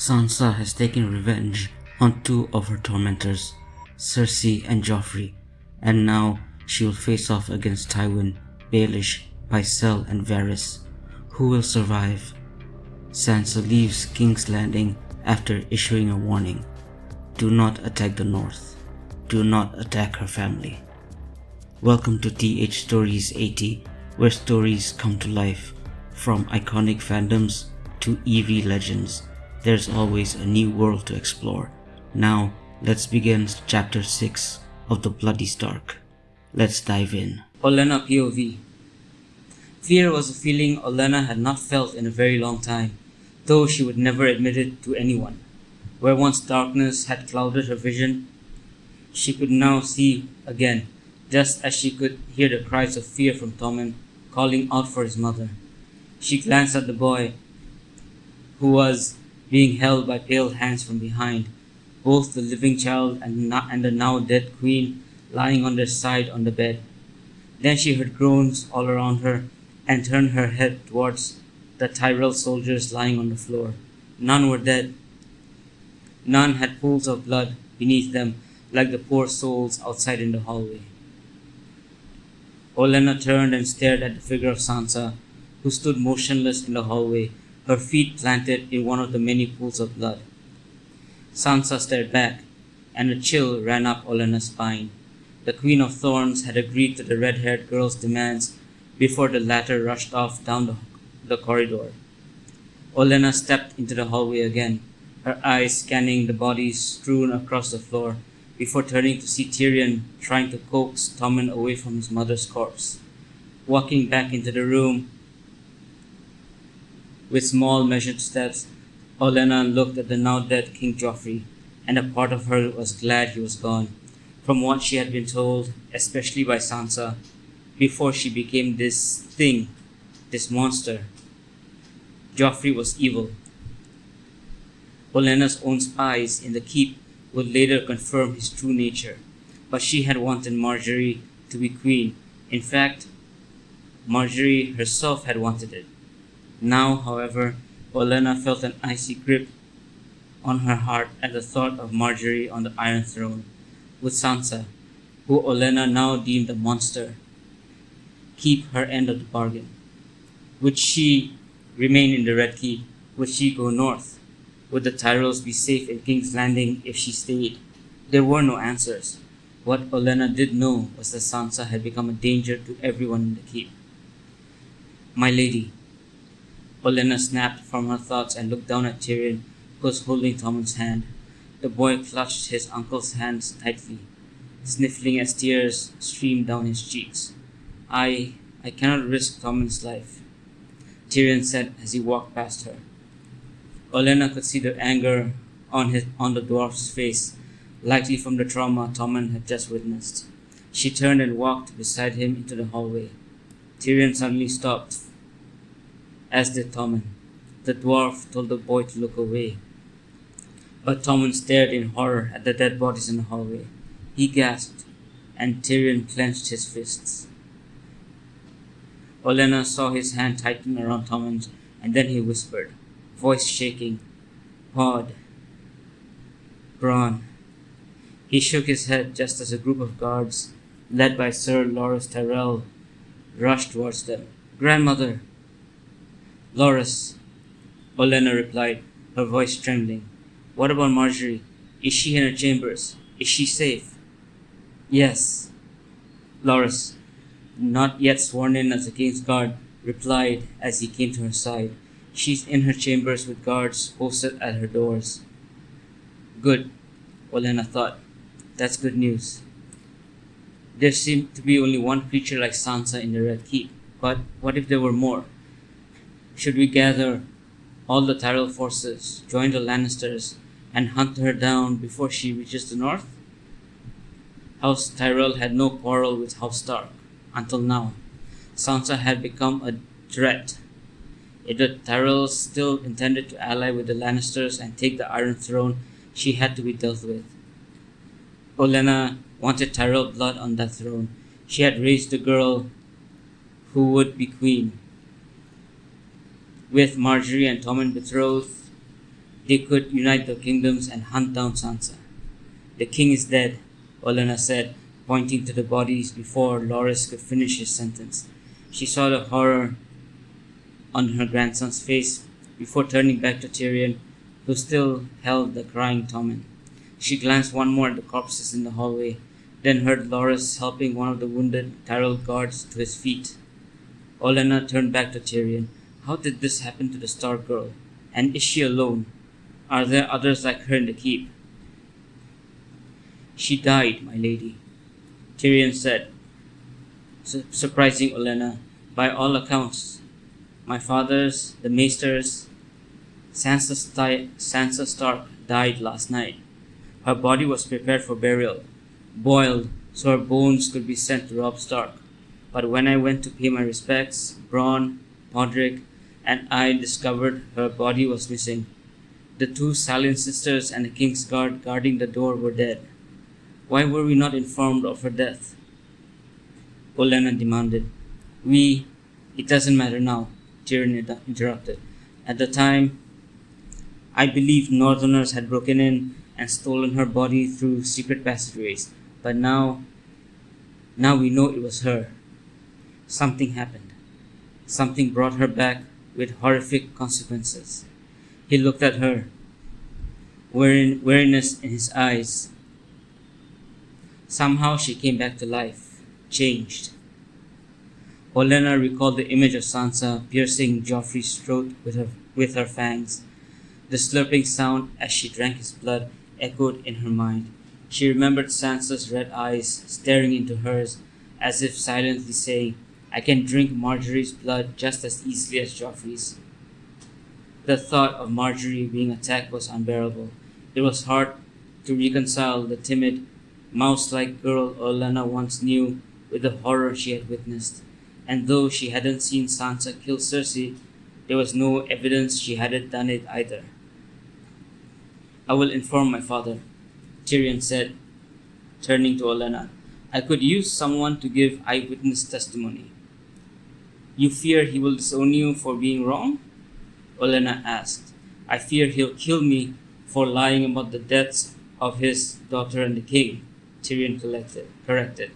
Sansa has taken revenge on two of her tormentors, Cersei and Joffrey, and now she will face off against Tywin, Baelish, Pycelle and Varys. Who will survive? Sansa leaves King's Landing after issuing a warning. Do not attack the North. Do not attack her family. Welcome to TH Stories 80, where stories come to life. From iconic fandoms to eerie legends, there's always a new world to explore. Now, let's begin Chapter 6 of The Bloody Stark. Let's dive in. Olenna POV. Fear was a feeling Olenna had not felt in a very long time, though she would never admit it to anyone. Where once darkness had clouded her vision, she could now see again, just as she could hear the cries of fear from Tommen calling out for his mother. She glanced at the boy, who was being held by pale hands from behind, both the living child and the now dead queen lying on their side on the bed. Then she heard groans all around her and turned her head towards the Tyrell soldiers lying on the floor. None were dead. None had pools of blood beneath them like the poor souls outside in the hallway. Olenna turned and stared at the figure of Sansa, who stood motionless in the hallway, her feet planted in one of the many pools of blood. Sansa stared back, and a chill ran up Olenna's spine. The Queen of Thorns had agreed to the red-haired girl's demands before the latter rushed off down the corridor. Olenna stepped into the hallway again, her eyes scanning the bodies strewn across the floor, before turning to see Tyrion trying to coax Tommen away from his mother's corpse. Walking back into the room with small measured steps, Olenna looked at the now dead King Joffrey, and a part of her was glad he was gone. From what she had been told, especially by Sansa, before she became this thing, this monster, Joffrey was evil. Olenna's own spies in the keep would later confirm his true nature, but she had wanted Margaery to be queen. In fact, Margaery herself had wanted it. Now, however, Olenna felt an icy grip on her heart at the thought of Margaery on the Iron Throne, with Sansa, who Olenna now deemed a monster, keep her end of the bargain. Would she remain in the Red Keep? Would she go north? Would the Tyrells be safe in King's Landing if she stayed? There were no answers. What Olenna did know was that Sansa had become a danger to everyone in the keep. My lady. Olenna snapped from her thoughts and looked down at Tyrion, who was holding Tommen's hand. The boy clutched his uncle's hands tightly, sniffling as tears streamed down his cheeks. I cannot risk Tommen's life, Tyrion said as he walked past her. Olenna could see the anger on the dwarf's face, likely from the trauma Tommen had just witnessed. She turned and walked beside him into the hallway. Tyrion suddenly stopped, as did Tommen. The dwarf told the boy to look away, but Tommen stared in horror at the dead bodies in the hallway. He gasped, and Tyrion clenched his fists. Olenna saw his hand tighten around Tommen's, and then he whispered, voice shaking, Pod. Bronn. He shook his head just as a group of guards, led by Sir Loras Tyrell, rushed towards them. Grandmother! Loras, Olenna replied, her voice trembling. What about Margaery? Is she in her chambers? Is she safe? Yes. Loras, not yet sworn in as a king's guard, replied as he came to her side. She's in her chambers with guards posted at her doors. Good, Olenna thought. That's good news. There seemed to be only one creature like Sansa in the Red Keep, but what if there were more? Should we gather all the Tyrell forces, join the Lannisters, and hunt her down before she reaches the north? House Tyrell had no quarrel with House Stark, until now. Sansa had become a threat. If the Tyrells still intended to ally with the Lannisters and take the Iron Throne, she had to be dealt with. Olenna wanted Tyrell blood on that throne. She had raised the girl who would be queen. With Margaery and Tommen betrothed, They could unite the kingdoms and hunt down Sansa. The king is dead, Olenna said, pointing to the bodies before Loras could finish his sentence. She saw the horror on her grandson's face before turning back to Tyrion, who still held the crying Tommen. She glanced one more at the corpses in the hallway, then heard Loras helping one of the wounded Tyrell guards to his feet. Olenna turned back to Tyrion. How did this happen to the Stark girl? And is she alone? Are there others like her in the keep? She died, my lady, Tyrion said, surprising Olenna. By all accounts, my fathers, the maesters, Sansa Stark died last night. Her body was prepared for burial, boiled so her bones could be sent to Robb Stark. But when I went to pay my respects, Bronn, Podrick, and I discovered her body was missing. The two Silent sisters and the King's Guard guarding the door were dead. Why were we not informed of her death? Olenna demanded. It doesn't matter now, Tyrion interrupted. At the time, I believed Northerners had broken in and stolen her body through secret passageways, but now we know it was her. Something happened. Something brought her back with horrific consequences. He looked at her, weariness in his eyes. Somehow she came back to life, changed. Olenna recalled the image of Sansa piercing Joffrey's throat with her fangs. The slurping sound as she drank his blood echoed in her mind. She remembered Sansa's red eyes staring into hers as if silently saying, I can drink Marjorie's blood just as easily as Joffrey's. The thought of Marjorie being attacked was unbearable. It was hard to reconcile the timid, mouse-like girl Olenna once knew with the horror she had witnessed. And though she hadn't seen Sansa kill Cersei, there was no evidence she hadn't done it either. I will inform my father, Tyrion said, turning to Olenna. I could use someone to give eyewitness testimony. You fear he will disown you for being wrong? Olenna asked. I fear he'll kill me for lying about the deaths of his daughter and the king, Tyrion corrected.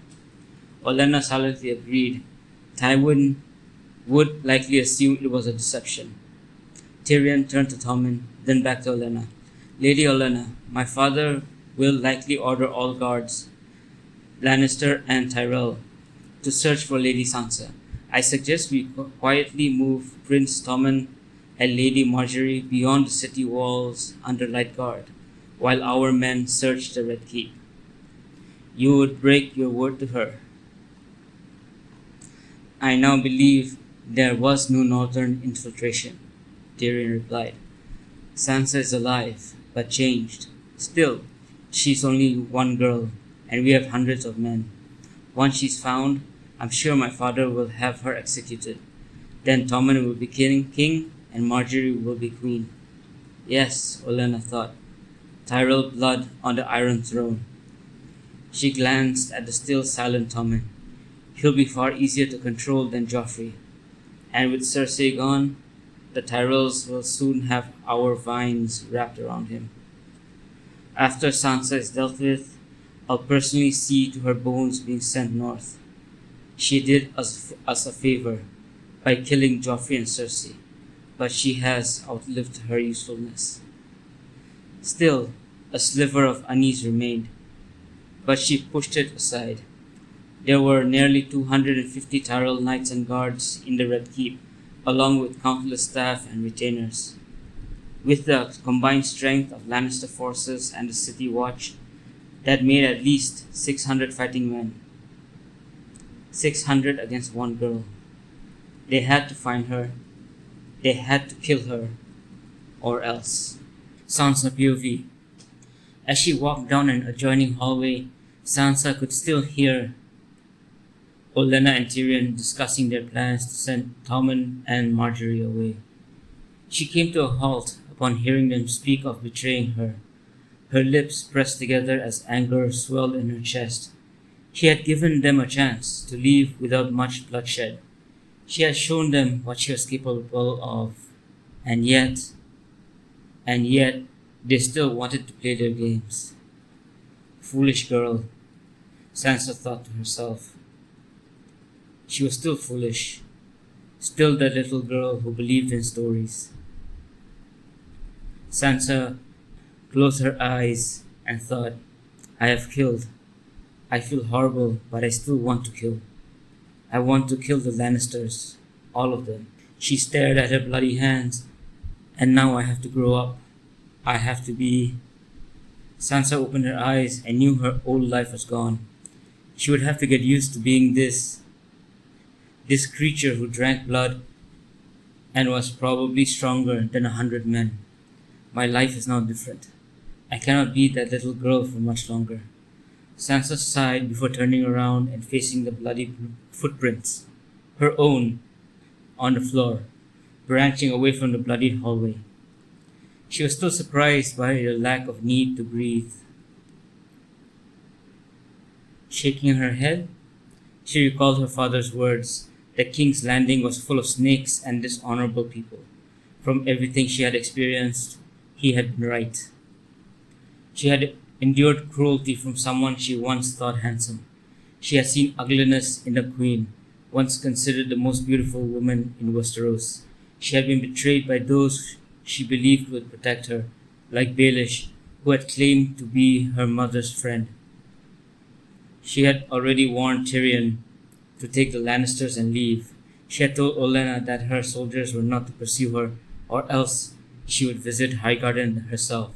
Olenna silently agreed. Tywin would likely assume it was a deception. Tyrion turned to Tommen, then back to Olenna. Lady Olenna, my father will likely order all guards, Lannister and Tyrell, to search for Lady Sansa. I suggest we quietly move Prince Tommen and Lady Marjorie beyond the city walls under light guard, while our men search the Red Keep. You would break your word to her. I now believe there was no northern infiltration, Tyrion replied. Sansa is alive, but changed. Still, she's only one girl, and we have hundreds of men. Once she's found, I'm sure my father will have her executed. Then Tommen will be king, and Marjorie will be queen. Yes, Olenna thought. Tyrell blood on the Iron Throne. She glanced at the still silent Tommen. He'll be far easier to control than Joffrey. And with Cersei gone, the Tyrells will soon have our vines wrapped around him. After Sansa is dealt with, I'll personally see to her bones being sent north. She did us a favor by killing Joffrey and Cersei, but she has outlived her usefulness. Still, a sliver of unease remained, but she pushed it aside. There were nearly 250 Tyrell knights and guards in the Red Keep, along with countless staff and retainers. With the combined strength of Lannister forces and the City Watch, that made at least 600 fighting men. 600 against one girl. They had to find her. They had to kill her. Or else. Sansa POV. As she walked down an adjoining hallway, Sansa could still hear Olenna and Tyrion discussing their plans to send Tommen and Marjorie away. She came to a halt upon hearing them speak of betraying her. Her lips pressed together as anger swelled in her chest. She had given them a chance to leave without much bloodshed. She had shown them what she was capable of, and yet and yet they still wanted to play their games. Foolish girl, Sansa thought to herself. She was still foolish, still that little girl who believed in stories. Sansa closed her eyes and thought, I have killed. I feel horrible, but I still want to kill. I want to kill the Lannisters, all of them. She stared at her bloody hands, and now I have to grow up. I have to be... Sansa opened her eyes and knew her old life was gone. She would have to get used to being this creature who drank blood and was probably stronger than 100 men. My life is now different. I cannot be that little girl for much longer. Sansa sighed before turning around and facing the bloody footprints, her own, on the floor, branching away from the bloodied hallway. She was still surprised by the lack of need to breathe. Shaking her head, she recalled her father's words that King's Landing was full of snakes and dishonorable people. From everything she had experienced, he had been right. She had endured cruelty from someone she once thought handsome. She had seen ugliness in the Queen, once considered the most beautiful woman in Westeros. She had been betrayed by those she believed would protect her, like Baelish, who had claimed to be her mother's friend. She had already warned Tyrion to take the Lannisters and leave. She had told Olenna that her soldiers were not to pursue her, or else she would visit Highgarden herself.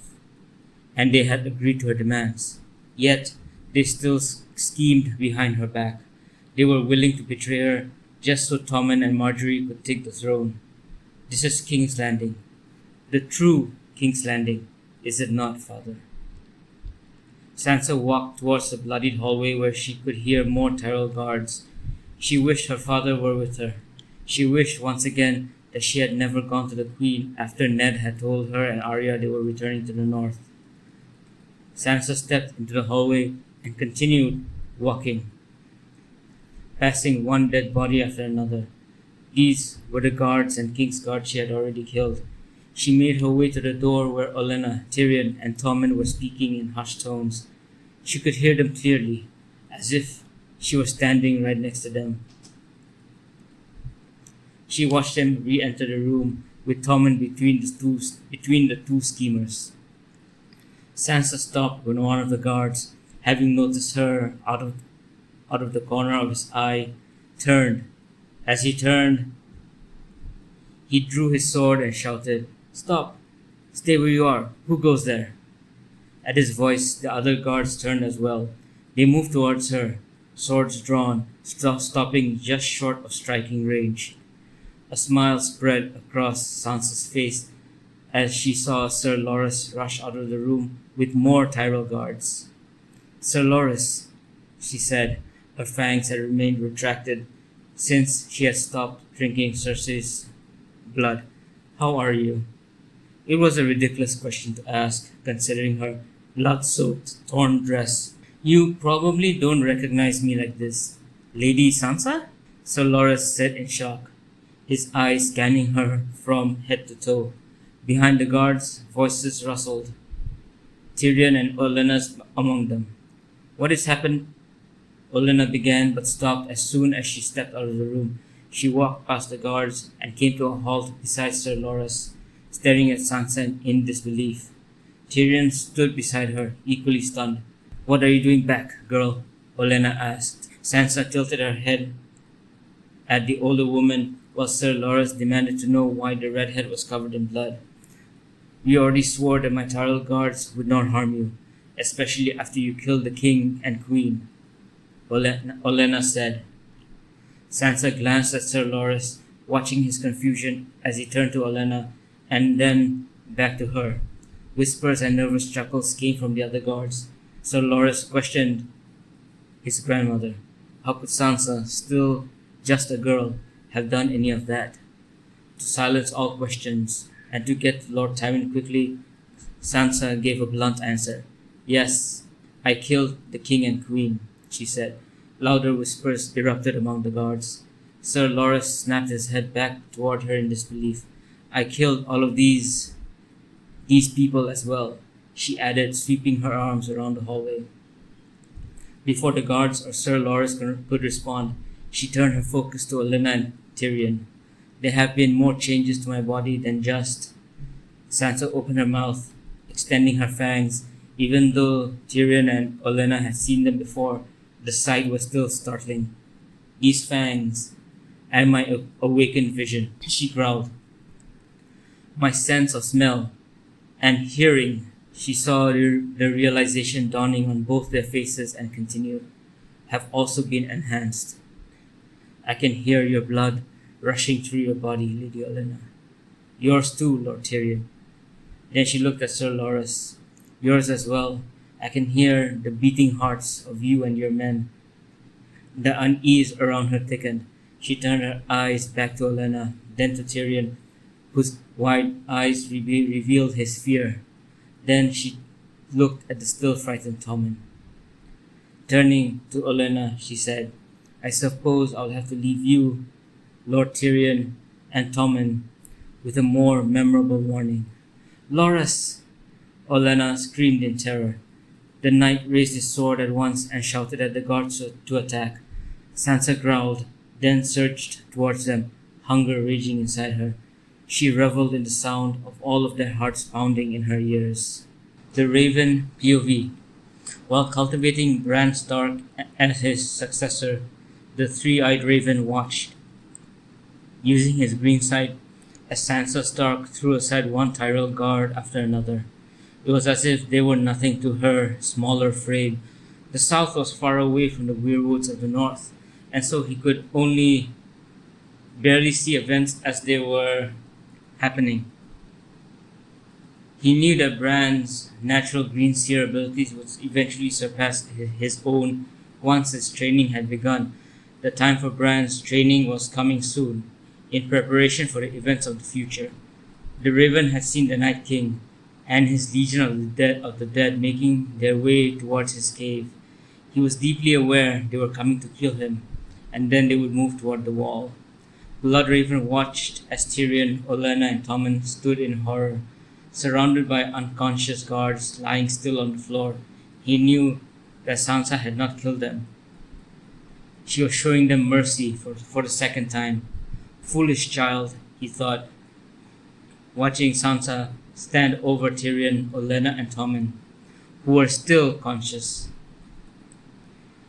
And they had agreed to her demands. Yet, they still schemed behind her back. They were willing to betray her just so Tommen and Marjorie could take the throne. This is King's Landing. The true King's Landing, is it not, Father? Sansa walked towards the bloodied hallway where she could hear more Tyrell guards. She wished her father were with her. She wished once again that she had never gone to the Queen after Ned had told her and Arya they were returning to the north. Sansa stepped into the hallway and continued walking, passing one dead body after another. These were the guards and King's Guard she had already killed. She made her way to the door where Olenna, Tyrion, and Tommen were speaking in hushed tones. She could hear them clearly, as if she was standing right next to them. She watched them re-enter the room with Tommen between the two schemers. Sansa stopped when one of the guards, having noticed her out of the corner of his eye, turned. As he turned, he drew his sword and shouted, "Stop! Stay where you are! Who goes there?" At his voice, the other guards turned as well. They moved towards her, swords drawn, stopping just short of striking range. A smile spread across Sansa's face as she saw Sir Loras rush out of the room with more Tyrell guards. "Sir Loras," she said. Her fangs had remained retracted since she had stopped drinking Cersei's blood. "How are you?" It was a ridiculous question to ask, considering her blood-soaked, torn dress. "You probably don't recognize me like this. Lady Sansa?" Sir Loras said in shock, his eyes scanning her from head to toe. Behind the guards, voices rustled. Tyrion and Olenna among them. "What has happened?" Olenna began but stopped as soon as she stepped out of the room. She walked past the guards and came to a halt beside Sir Loras, staring at Sansa in disbelief. Tyrion stood beside her, equally stunned. "What are you doing back, girl?" Olenna asked. Sansa tilted her head at the older woman while Sir Loras demanded to know why the redhead was covered in blood. "We already swore that my Tyrell guards would not harm you, especially after you killed the king and queen," Olenna said. Sansa glanced at Sir Loras, watching his confusion as he turned to Olenna and then back to her. Whispers and nervous chuckles came from the other guards. Sir Loras questioned his grandmother. How could Sansa, still just a girl, have done any of that? To silence all questions and to get to Lord Tywin quickly, Sansa gave a blunt answer. "Yes, I killed the king and queen," she said. Louder whispers erupted among the guards. Sir Loras snapped his head back toward her in disbelief. "I killed all of these These people as well, she added, sweeping her arms around the hallway. Before the guards or Sir Loras could respond, she turned her focus to Olenna and Tyrion. There have been more changes to my body than just... Sansa opened her mouth, extending her fangs. Even though Tyrion and Olenna had seen them before, the sight was still startling. These fangs and my awakened vision, she growled. My sense of smell and hearing, she saw the realization dawning on both their faces and continued, have also been enhanced. I can hear your blood rushing through your body, Lady Olenna. Yours too, Lord Tyrion. Then she looked at Sir Loras. Yours as well. I can hear the beating hearts of you and your men. The unease around her thickened. She turned her eyes back to Olenna, then to Tyrion, whose wide eyes revealed his fear. Then she looked at the still frightened Tommen. Turning to Olenna, she said, I suppose I'll have to leave you, Lord Tyrion, and Tommen, with a more memorable warning. Loras! Olenna screamed in terror. The knight raised his sword at once and shouted at the guards to attack. Sansa growled, then surged towards them, hunger raging inside her. She reveled in the sound of all of their hearts pounding in her ears. The Raven POV. While cultivating Bran Stark as his successor, the three-eyed Raven watched, using his green sight as Sansa Stark threw aside one Tyrell guard after another. It was as if they were nothing to her smaller frame. The south was far away from the weirwoods of the north, and so he could only barely see events as they were happening. He knew that Bran's natural green seer abilities would eventually surpass his own once his training had begun. The time for Bran's training was coming soon, in preparation for the events of the future. The Raven had seen the Night King and his legion of the dead making their way towards his cave. He was deeply aware they were coming to kill him, and then they would move toward the wall. Bloodraven watched as Tyrion, Olenna, and Tommen stood in horror, surrounded by unconscious guards lying still on the floor. He knew that Sansa had not killed them. She was showing them mercy for the second time. Foolish child, he thought, watching Sansa stand over Tyrion, Olenna, and Tommen, who were still conscious.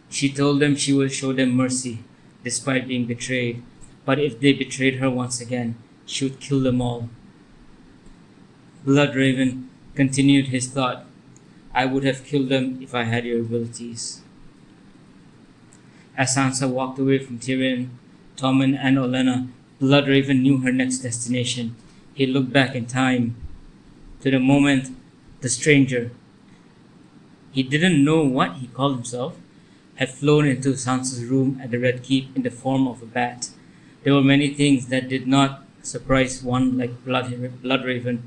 She told them she would show them mercy, despite being betrayed, but if they betrayed her once again, she would kill them all. Bloodraven continued his thought, I would have killed them if I had your abilities. As Sansa walked away from Tyrion, Tommen, and Olenna, Bloodraven knew her next destination. He looked back in time to the moment the stranger, he didn't know what he called himself, had flown into Sansa's room at the Red Keep in the form of a bat. There were many things that did not surprise one like Bloodraven,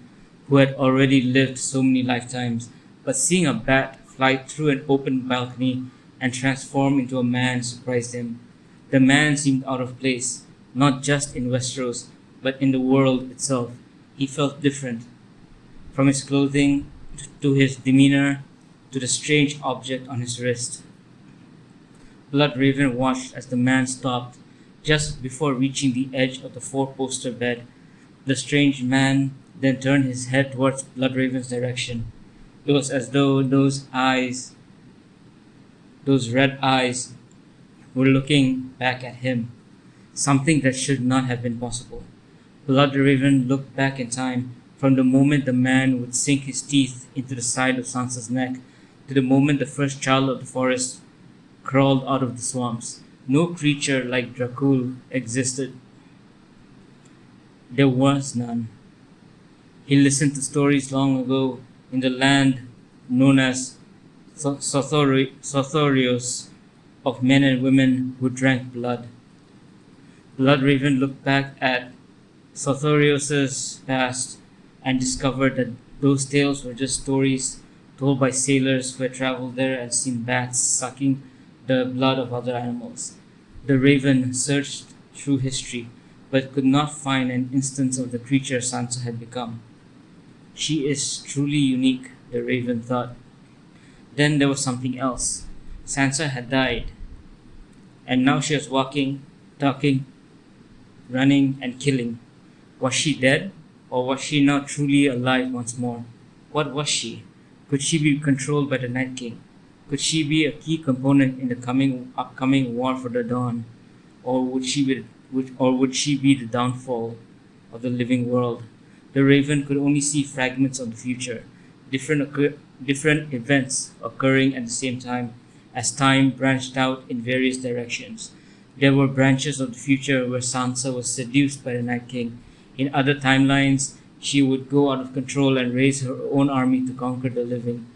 who had already lived so many lifetimes, but seeing a bat fly through an open balcony and transform into a man surprised him. The man seemed out of place, not just in Westeros, but in the world itself. He felt different, from his clothing to his demeanor to the strange object on his wrist. Bloodraven watched as the man stopped just before reaching the edge of the four-poster bed. The strange man then turned his head towards Bloodraven's direction. It was as though those red eyes, were looking back at him, something that should not have been possible. Bloodraven looked back in time, from the moment the man would sink his teeth into the side of Sansa's neck, to the moment the first child of the forest crawled out of the swamps. No creature like Dracul existed. There was none. He listened to stories long ago in the land known as Sothorios, of men and women who drank blood. Bloodraven looked back at Sothorios' past and discovered that those tales were just stories told by sailors who had traveled there and seen bats sucking the blood of other animals. The Raven searched through history, but could not find an instance of the creature Sansa had become. She is truly unique, the raven thought. Then there was something else. Sansa had died, and now she was walking, talking, running, and killing. Was she dead, or was she now truly alive once more? What was she? Could she be controlled by the Night King? Could she be a key component in the upcoming war for the Dawn, or would she be the downfall of the living world? The Raven could only see fragments of the future, different events occurring at the same time as time branched out in various directions. There were branches of the future where Sansa was seduced by the Night King. In other timelines, she would go out of control and raise her own army to conquer the living.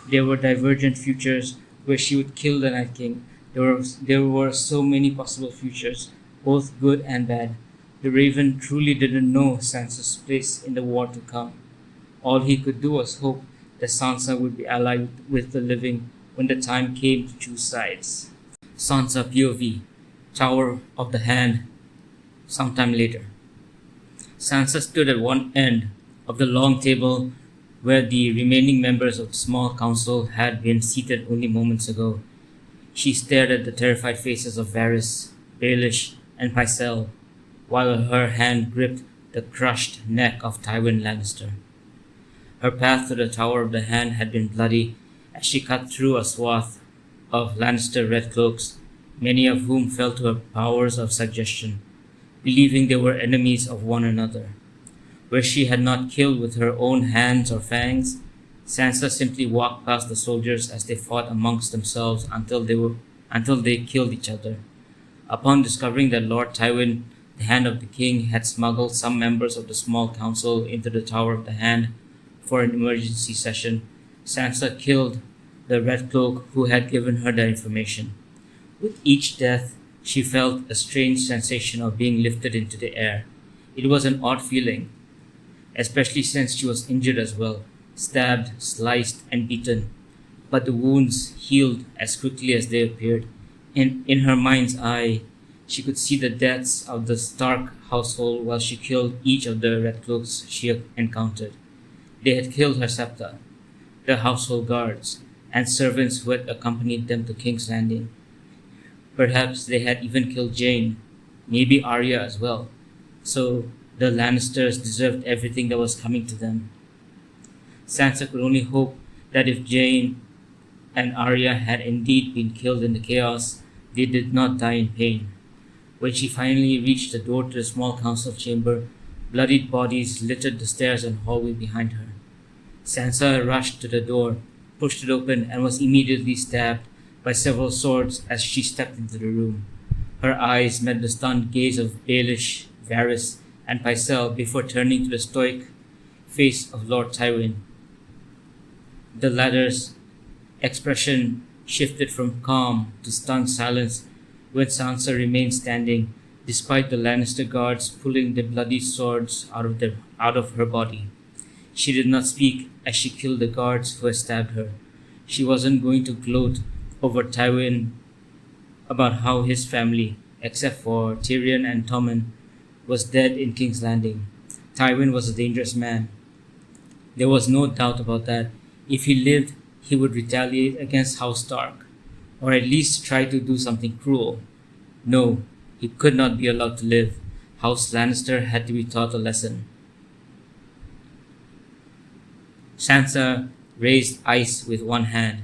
There were divergent futures where she would kill the Night King. There were so many possible futures, both good and bad. The Raven truly didn't know Sansa's place in the war to come. All he could do was hope that Sansa would be allied with the living when the time came to choose sides. Sansa POV, Tower of the Hand, sometime later. Sansa stood at one end of the long table where the remaining members of the small council had been seated only moments ago. She stared at the terrified faces of Varys, Baelish, and Pycelle, while her hand gripped the crushed neck of Tywin Lannister. Her path to the Tower of the Hand had been bloody as she cut through a swath of Lannister red cloaks, many of whom fell to her powers of suggestion, believing they were enemies of one another. Where she had not killed with her own hands or fangs, Sansa simply walked past the soldiers as they fought amongst themselves until they killed each other. Upon discovering that Lord Tywin, the Hand of the King, had smuggled some members of the small council into the Tower of the Hand for an emergency session, Sansa killed the Red Cloak who had given her the information. With each death, she felt a strange sensation of being lifted into the air. It was an odd feeling, especially since she was injured as well, stabbed, sliced, and beaten. But the wounds healed as quickly as they appeared. In her mind's eye, she could see the deaths of the Stark household while she killed each of the Red Cloaks she encountered. They had killed her septa, the household guards, and servants who had accompanied them to King's Landing. Perhaps they had even killed Jane, maybe Arya as well. So the Lannisters deserved everything that was coming to them. Sansa could only hope that if Jane and Arya had indeed been killed in the chaos, they did not die in pain. When she finally reached the door to the small council chamber, bloodied bodies littered the stairs and hallway behind her. Sansa rushed to the door, pushed it open, and was immediately stabbed by several swords as she stepped into the room. Her eyes met the stunned gaze of Baelish, Varys, and Pycelle before turning to the stoic face of Lord Tywin. The latter's expression shifted from calm to stunned silence when Sansa remained standing, despite the Lannister guards pulling the bloody swords out of her body. She did not speak as she killed the guards who had stabbed her. She wasn't going to gloat over Tywin about how his family, except for Tyrion and Tommen, was dead in King's Landing. Tywin was a dangerous man. There was no doubt about that. If he lived, he would retaliate against House Stark, or at least try to do something cruel. No, he could not be allowed to live. House Lannister had to be taught a lesson. Sansa raised ice with one hand.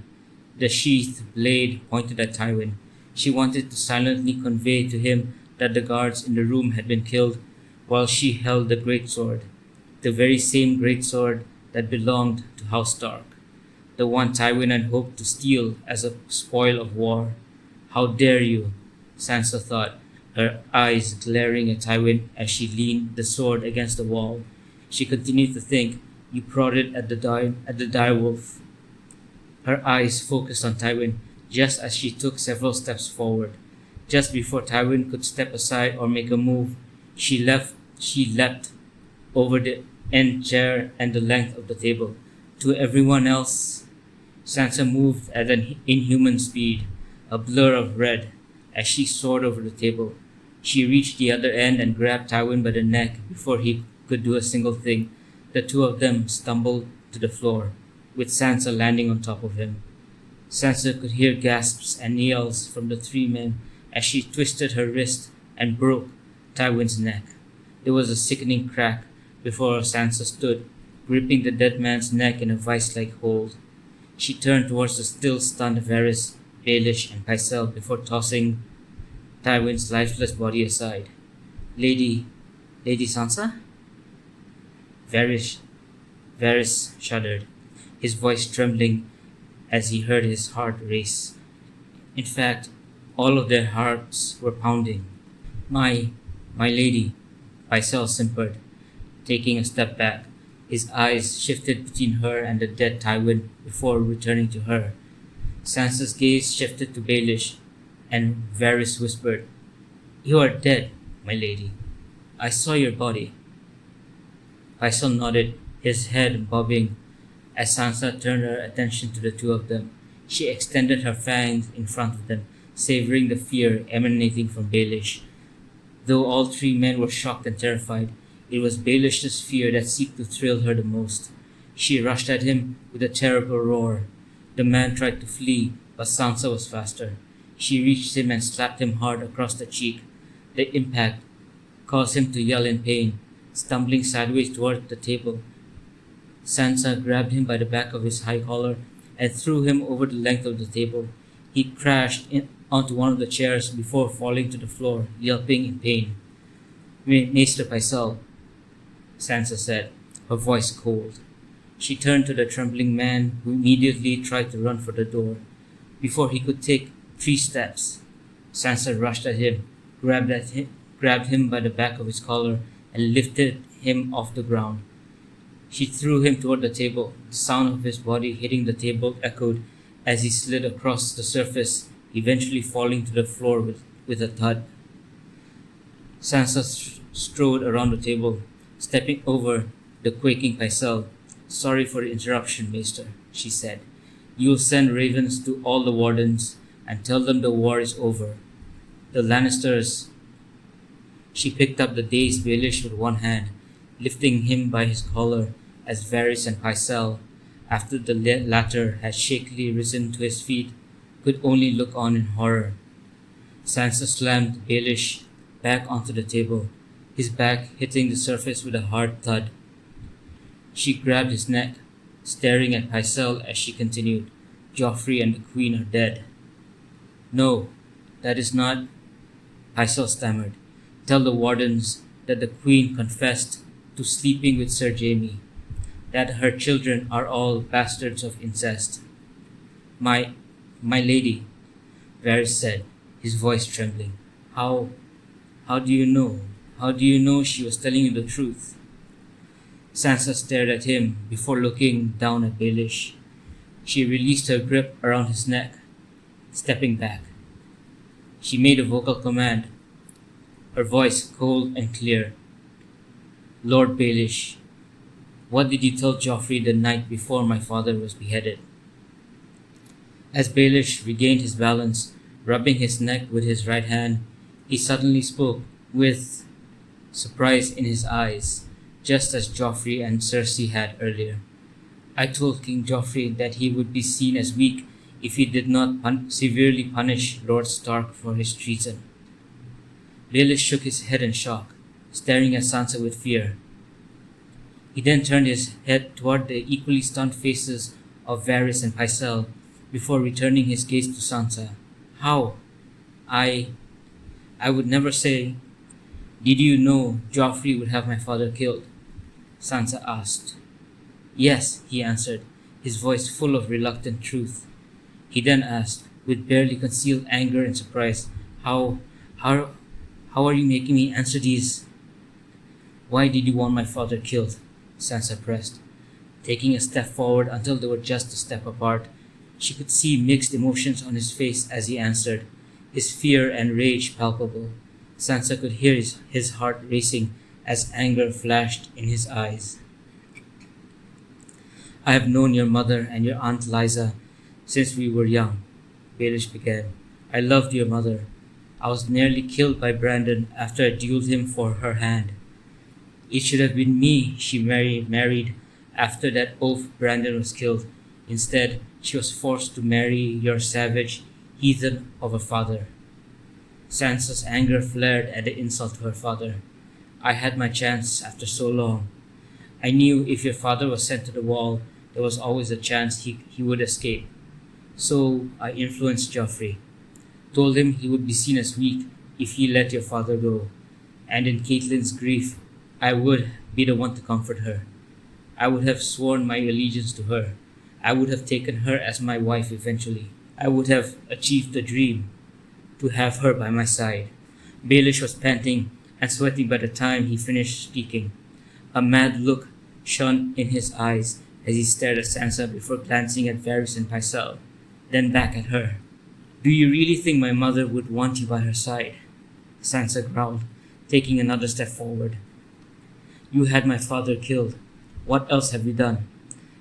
The sheathed blade pointed at Tywin. She wanted to silently convey to him that the guards in the room had been killed while she held the greatsword, the very same greatsword that belonged to House Stark, the one Tywin had hoped to steal as a spoil of war. How dare you, Sansa thought, her eyes glaring at Tywin as she leaned the sword against the wall. She continued to think, you prodded at the direwolf. Her eyes focused on Tywin just as she took several steps forward. Just before Tywin could step aside or make a move, she leapt over the end chair and the length of the table. To everyone else, Sansa moved at an inhuman speed, a blur of red, as she soared over the table. She reached the other end and grabbed Tywin by the neck before he could do a single thing. The two of them stumbled to the floor, with Sansa landing on top of him. Sansa could hear gasps and yells from the three men as she twisted her wrist and broke Tywin's neck. There was a sickening crack before Sansa stood, gripping the dead man's neck in a vice-like hold. She turned towards the still-stunned Varys, Baelish, and Pycelle before tossing Tywin's lifeless body aside. Lady Sansa? Varys shuddered, his voice trembling as he heard his heart race. In fact, all of their hearts were pounding. My lady, Pycelle simpered, taking a step back. His eyes shifted between her and the dead Tywin before returning to her. Sansa's gaze shifted to Baelish, and Varys whispered, "You are dead, my lady. I saw your body." Pycelle nodded, his head bobbing, as Sansa turned her attention to the two of them. She extended her fangs in front of them, savoring the fear emanating from Baelish. Though all three men were shocked and terrified, it was Baelish's fear that seemed to thrill her the most. She rushed at him with a terrible roar. The man tried to flee, but Sansa was faster. She reached him and slapped him hard across the cheek. The impact caused him to yell in pain, stumbling sideways toward the table. Sansa grabbed him by the back of his high collar and threw him over the length of the table. He crashed onto one of the chairs before falling to the floor, yelping in pain. "Maester Pycelle," Sansa said, her voice cold. She turned to the trembling man, who immediately tried to run for the door. Before he could take 3 steps, Sansa rushed at him, grabbed him by the back of his collar, and lifted him off the ground. She threw him toward the table. The sound of his body hitting the table echoed as he slid across the surface, eventually falling to the floor with a thud. Sansa strode around the table, stepping over the quaking Pycelle. "Sorry for the interruption, Maester," she said. "You'll send ravens to all the wardens and tell them the war is over. The Lannisters..." She picked up the dazed Baelish with one hand, lifting him by his collar as Varys and Pycelle, after the latter had shakily risen to his feet, could only look on in horror. Sansa slammed Baelish back onto the table, his back hitting the surface with a hard thud. She grabbed his neck, staring at Pycelle as she continued, "Joffrey and the Queen are dead." "No, that is not..." Pycelle stammered. "Tell the wardens that the Queen confessed to sleeping with Sir Jaime, that her children are all bastards of incest." My lady," Varys said, his voice trembling. How do you know? How do you know she was telling you the truth?" Sansa stared at him before looking down at Baelish. She released her grip around his neck, stepping back. She made a vocal command, her voice cold and clear. "Lord Baelish, what did you tell Joffrey the night before my father was beheaded?" As Baelish regained his balance, rubbing his neck with his right hand, he suddenly spoke, with surprise in his eyes, just as Joffrey and Cersei had earlier. "I told King Joffrey that he would be seen as weak if he did not severely punish Lord Stark for his treason." Baelish shook his head in shock, staring at Sansa with fear. He then turned his head toward the equally stunned faces of Varys and Pycelle before returning his gaze to Sansa. "How? I would never say..." "Did you know Joffrey would have my father killed?" Sansa asked. "Yes," he answered, his voice full of reluctant truth. He then asked, with barely concealed anger and surprise, How are you making me answer these?" "Why did you want my father killed?" Sansa pressed, taking a step forward until they were just a step apart. She could see mixed emotions on his face as he answered, his fear and rage palpable. Sansa could hear his heart racing as anger flashed in his eyes. "I have known your mother and your Aunt Liza since we were young," Baelish began. "I loved your mother. I was nearly killed by Brandon after I dueled him for her hand. It should have been me she married after that oaf Brandon was killed. Instead, she was forced to marry your savage heathen of a father." Sansa's anger flared at the insult to her father. "I had my chance after so long. I knew if your father was sent to the wall, there was always a chance he would escape. So I influenced Joffrey. Told him he would be seen as weak if he let your father go. And in Catelyn's grief, I would be the one to comfort her. I would have sworn my allegiance to her. I would have taken her as my wife eventually. I would have achieved the dream, to have her by my side." Baelish was panting and sweating by the time he finished speaking. A mad look shone in his eyes as he stared at Sansa before glancing at Varys and Pycelle, then back at her. "Do you really think my mother would want you by her side?" Sansa growled, taking another step forward. "You had my father killed. What else have you done?"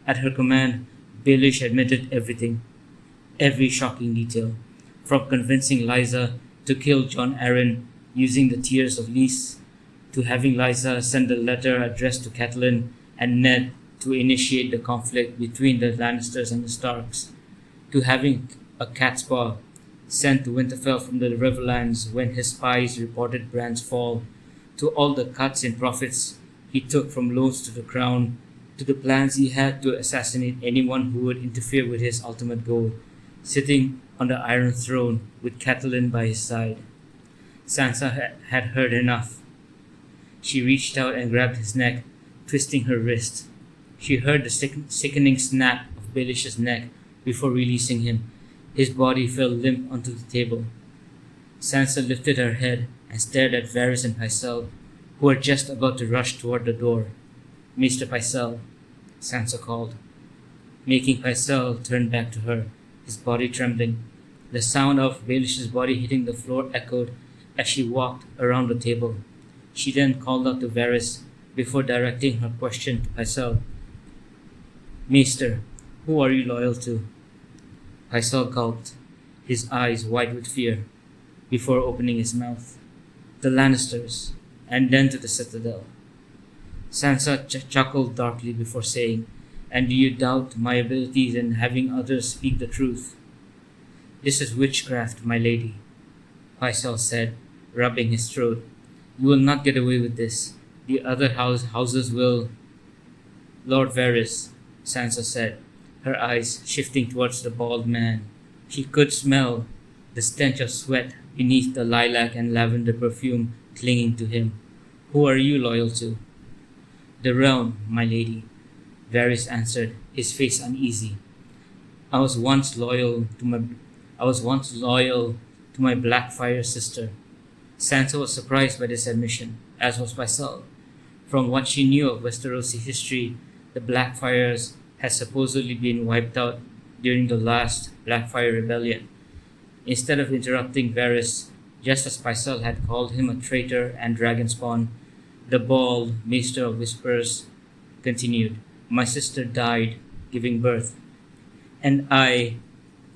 At her command, Baelish admitted everything, every shocking detail, from convincing Lysa to kill Jon Arryn using the tears of Lys, to having Lysa send a letter addressed to Catelyn and Ned to initiate the conflict between the Lannisters and the Starks, to having a catspaw sent to Winterfell from the Riverlands when his spies reported Bran's fall, to all the cuts in profits he took from loans to the crown, to the plans he had to assassinate anyone who would interfere with his ultimate goal, sitting on the Iron Throne with Catelyn by his side. Sansa had heard enough. She reached out and grabbed his neck, twisting her wrist. She heard the sickening snap of Baelish's neck before releasing him. His body fell limp onto the table. Sansa lifted her head and stared at Varys and Pycelle, who were just about to rush toward the door. "Mr. Pycelle," Sansa called, making Pycelle turn back to her, his body trembling. The sound of Baelish's body hitting the floor echoed as she walked around the table. She then called out to Varys before directing her question to Pycelle. "Maester, who are you loyal to?" Pycelle gulped, his eyes wide with fear, before opening his mouth. "The Lannisters, and then to the Citadel." Sansa chuckled darkly before saying, "And do you doubt my abilities in having others speak the truth?" "This is witchcraft, my lady," Pycelle said, rubbing his throat. "You will not get away with this. The other houses will." "Lord Varys," Sansa said, her eyes shifting towards the bald man. She could smell the stench of sweat beneath the lilac and lavender perfume clinging to him. "Who are you loyal to?" "The realm, my lady," Varys answered, his face uneasy. I was once loyal to my Blackfyre sister." Sansa was surprised by this admission, as was Pycelle. From what she knew of Westerosi history, the Blackfyres had supposedly been wiped out during the last Blackfyre rebellion. Instead of interrupting Varys, just as Pycelle had called him a traitor and dragonspawn, the bald Maester of Whispers continued, "My sister died giving birth, and I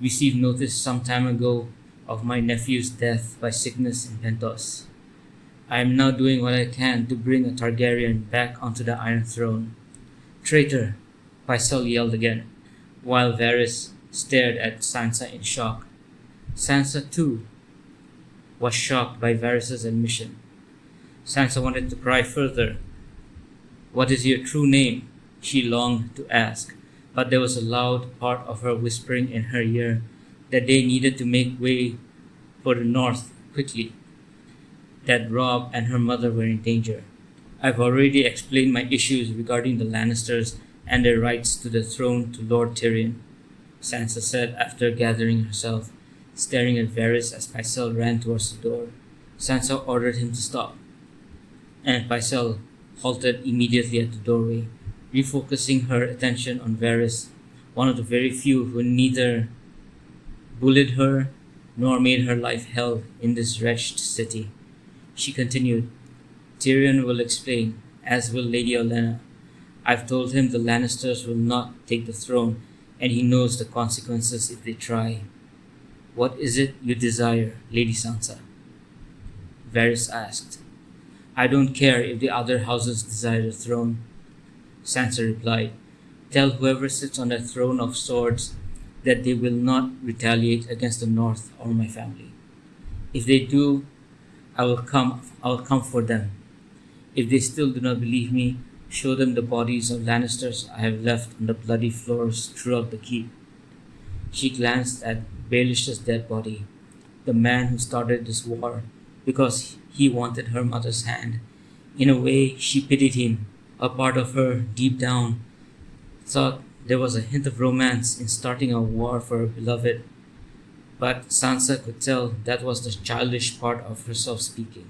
received notice some time ago of my nephew's death by sickness in Pentos. I am now doing what I can to bring a Targaryen back onto the Iron Throne." "Traitor!" Pycelle yelled again, while Varys stared at Sansa in shock. Sansa, too, was shocked by Varys' admission. Sansa wanted to pry further. "What is your true name?" she longed to ask, but there was a loud part of her whispering in her ear that they needed to make way for the north quickly, that Robb and her mother were in danger. "I've already explained my issues regarding the Lannisters and their rights to the throne to Lord Tyrion," Sansa said after gathering herself, staring at Varys as Pycelle ran towards the door. Sansa ordered him to stop, and Pycelle halted immediately at the doorway, refocusing her attention on Varys, one of the very few who neither bullied her nor made her life hell in this wretched city. She continued, "Tyrion will explain, as will Lady Olenna. I've told him the Lannisters will not take the throne, and he knows the consequences if they try." "What is it you desire, Lady Sansa?" Varys asked. I don't care if the other houses desire the throne, Sansa replied. Tell whoever sits on that throne of swords that they will not retaliate against the North or my family. If they do, I will come for them. If they still do not believe me, show them the bodies of Lannisters I have left on the bloody floors throughout the keep. She glanced at Baelish's dead body, the man who started this war because he wanted her mother's hand. In a way, she pitied him. A part of her, deep down, thought there was a hint of romance in starting a war for her beloved, but Sansa could tell that was the childish part of herself speaking.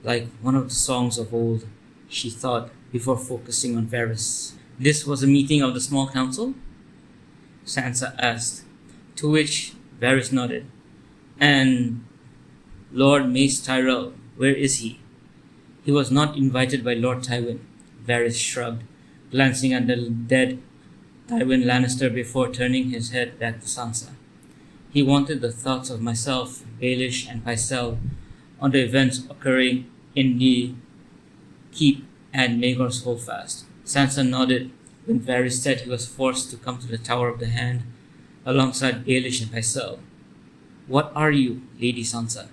Like one of the songs of old, she thought before focusing on Varys. This was a meeting of the small council? Sansa asked, to which Varys nodded. And Lord Mace Tyrell, where is he? He was not invited by Lord Tywin, Varys shrugged, glancing at the dead Tywin Lannister before turning his head back to Sansa. He wanted the thoughts of myself, Baelish, and Pycelle on the events occurring in the keep and Maegor's Holdfast. Sansa nodded when Varys said he was forced to come to the Tower of the Hand alongside Baelish and Pycelle. What are you, Lady Sansa?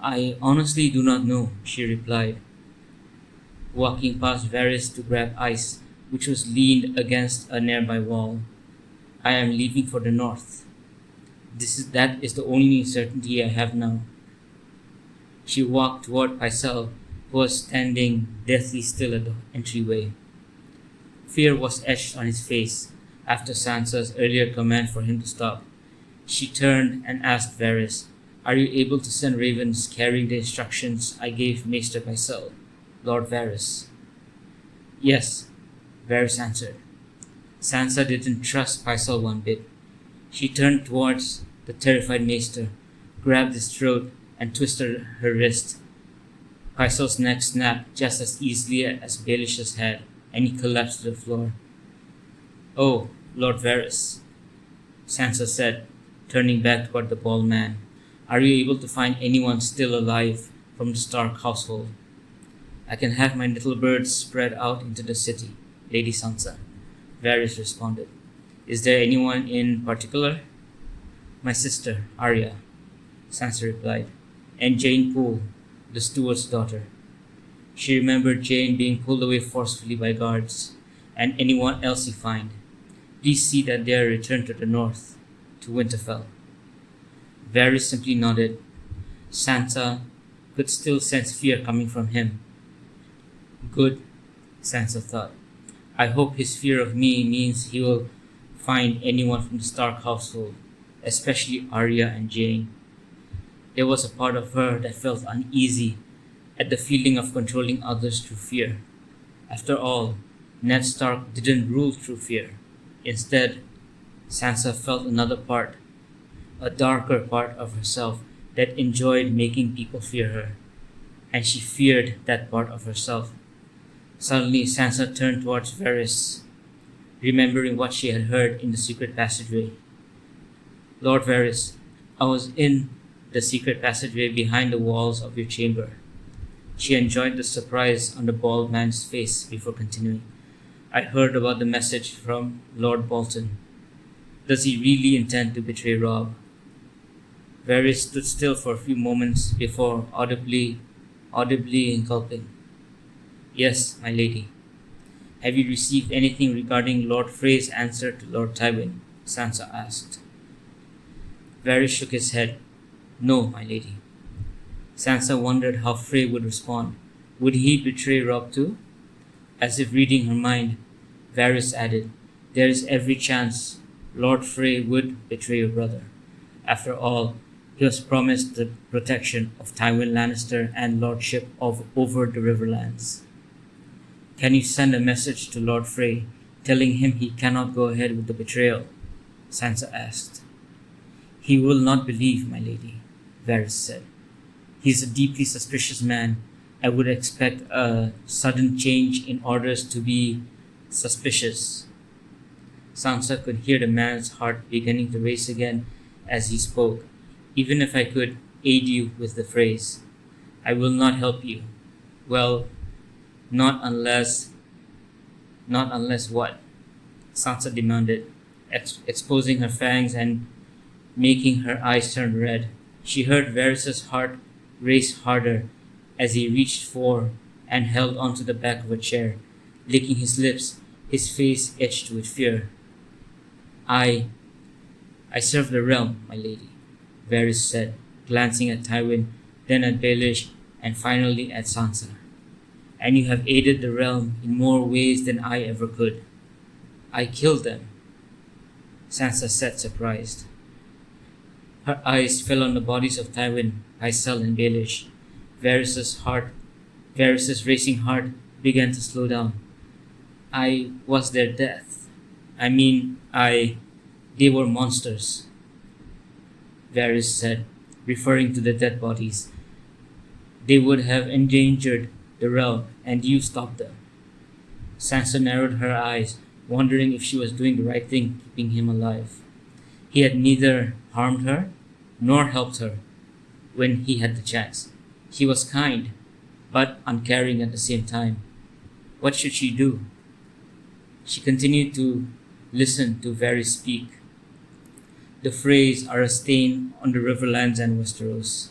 I honestly do not know, she replied, walking past Varys to grab ice, which was leaned against a nearby wall. I am leaving for the north. That is the only certainty I have now. She walked toward Pycelle, who was standing deathly still at the entryway. Fear was etched on his face after Sansa's earlier command for him to stop. She turned and asked Varys, are you able to send ravens carrying the instructions I gave Maester Pycelle, Lord Varys? Yes, Varys answered. Sansa didn't trust Pycelle one bit. She turned towards the terrified Maester, grabbed his throat, and twisted her wrist. Pycelle's neck snapped just as easily as Baelish's had, and he collapsed to the floor. Oh, Lord Varys, Sansa said, turning back toward the bald man. Are you able to find anyone still alive from the Stark household? I can have my little birds spread out into the city, Lady Sansa, Varys responded. Is there anyone in particular? My sister, Arya, Sansa replied, and Jane Poole, the steward's daughter. She remembered Jane being pulled away forcefully by guards, and anyone else you find. Please see that they are returned to the north, to Winterfell. Varys simply nodded. Sansa could still sense fear coming from him. Good, Sansa thought. I hope his fear of me means he will find anyone from the Stark household, especially Arya and Jane. There was a part of her that felt uneasy at the feeling of controlling others through fear. After all, Ned Stark didn't rule through fear. Instead, Sansa felt another part, a darker part of herself that enjoyed making people fear her, and she feared that part of herself. Suddenly, Sansa turned towards Varys, remembering what she had heard in the secret passageway. Lord Varys, I was in the secret passageway behind the walls of your chamber. She enjoyed the surprise on the bald man's face before continuing. I heard about the message from Lord Bolton. Does he really intend to betray Robb? Varys stood still for a few moments before audibly gulping. Yes, my lady. Have you received anything regarding Lord Frey's answer to Lord Tywin? Sansa asked. Varys shook his head. No, my lady. Sansa wondered how Frey would respond. Would he betray Robb too? As if reading her mind, Varys added, there is every chance Lord Frey would betray your brother. After all, he was promised the protection of Tywin Lannister and lordship over the Riverlands. Can you send a message to Lord Frey, telling him he cannot go ahead with the betrayal? Sansa asked. He will not believe, my lady, Varys said. He is a deeply suspicious man. I would expect a sudden change in orders to be suspicious. Sansa could hear the man's heart beginning to race again as he spoke. Even if I could aid you with the phrase. I will not help you. Well, not unless... Not unless what? Sansa demanded, exposing her fangs and making her eyes turn red. She heard Varys' heart race harder as he reached for and held onto the back of a chair, licking his lips, his face etched with fear. I serve the realm, my lady, Varys said, glancing at Tywin, then at Baelish, and finally at Sansa. And you have aided the realm in more ways than I ever could. I killed them, Sansa said, surprised. Her eyes fell on the bodies of Tywin, Pycelle, and Baelish. Varys' racing heart began to slow down. I was their death. They were monsters, Varys said, referring to the dead bodies. They would have endangered the realm, and you stopped them. Sansa narrowed her eyes, wondering if she was doing the right thing, keeping him alive. He had neither harmed her nor helped her when he had the chance. He was kind, but uncaring at the same time. What should she do? She continued to listen to Varys speak. The Freys are a stain on the Riverlands and Westeros.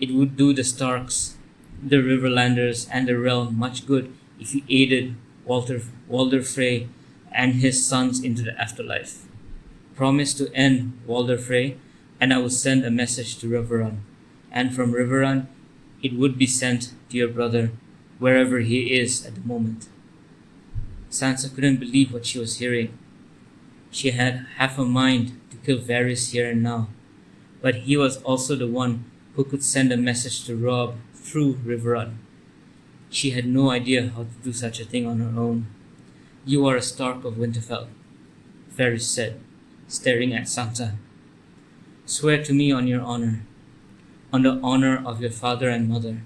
It would do the Starks, the Riverlanders, and the realm much good if you aided Walder Frey and his sons into the afterlife. Promise to end Walder Frey, and I will send a message to Riverrun. And from Riverrun, it would be sent to your brother, wherever he is at the moment. Sansa couldn't believe what she was hearing. She had half a mind to kill Varys here and now, but he was also the one who could send a message to Robb through Riverrun. She had no idea how to do such a thing on her own. You are a Stark of Winterfell, Varys said, staring at Sansa. Swear to me on your honor, on the honor of your father and mother,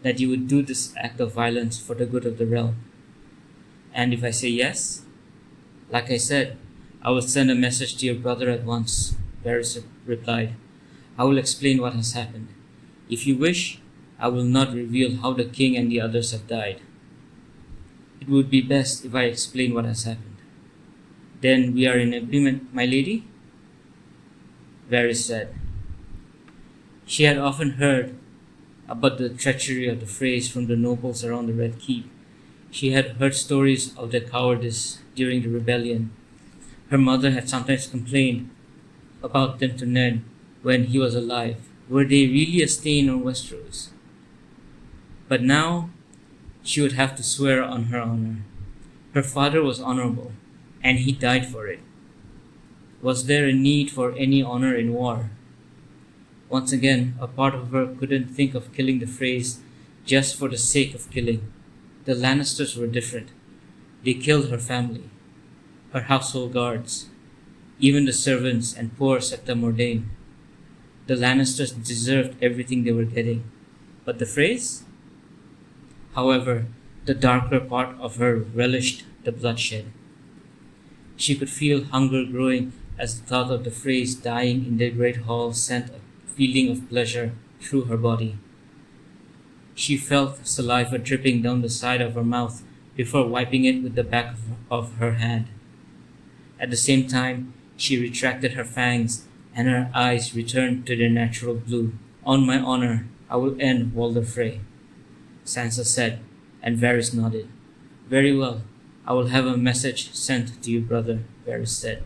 that you would do this act of violence for the good of the realm. And if I say yes, like I said, I will send a message to your brother at once, Varys replied. I will explain what has happened. If you wish, I will not reveal how the king and the others have died. It would be best if I explain what has happened. Then we are in agreement, my lady? Varys said. She had often heard about the treachery of the Freys from the nobles around the Red Keep. She had heard stories of their cowardice during the rebellion. Her mother had sometimes complained about them to Ned when he was alive. Were they really a stain on Westeros? But now she would have to swear on her honor. Her father was honorable, and he died for it. Was there a need for any honor in war? Once again, a part of her couldn't think of killing the Freys just for the sake of killing. The Lannisters were different. They killed her family, her household guards, even the servants and poor Septa Mordain. The Lannisters deserved everything they were getting. But the Freys? However, the darker part of her relished the bloodshed. She could feel hunger growing as the thought of the Freys dying in their great hall sent a feeling of pleasure through her body. She felt saliva dripping down the side of her mouth before wiping it with the back of her hand. At the same time, she retracted her fangs and her eyes returned to their natural blue. On my honor, I will end Walder Frey, Sansa said, and Varys nodded. Very well, I will have a message sent to your brother, Varys said.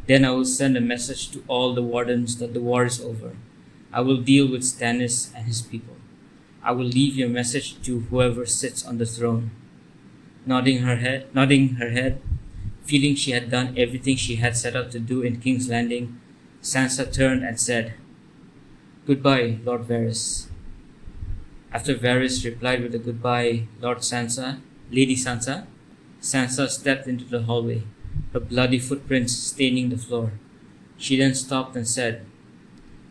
Then I will send a message to all the wardens that the war is over. I will deal with Stannis and his people. I will leave your message to whoever sits on the throne. Nodding her head, feeling she had done everything she had set out to do in King's Landing, Sansa turned and said, Goodbye, Lord Varys. After Varys replied with a goodbye, Lady Sansa, Sansa stepped into the hallway, her bloody footprints staining the floor. She then stopped and said,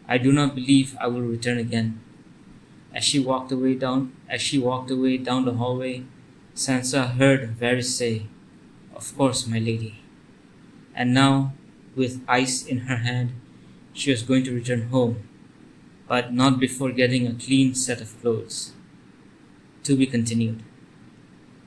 I do not believe I will return again. As she walked away down the hallway, Sansa heard Varys say, Of course, my lady. And now, with ice in her hand, she was going to return home. but not before getting a clean set of clothes. To be continued.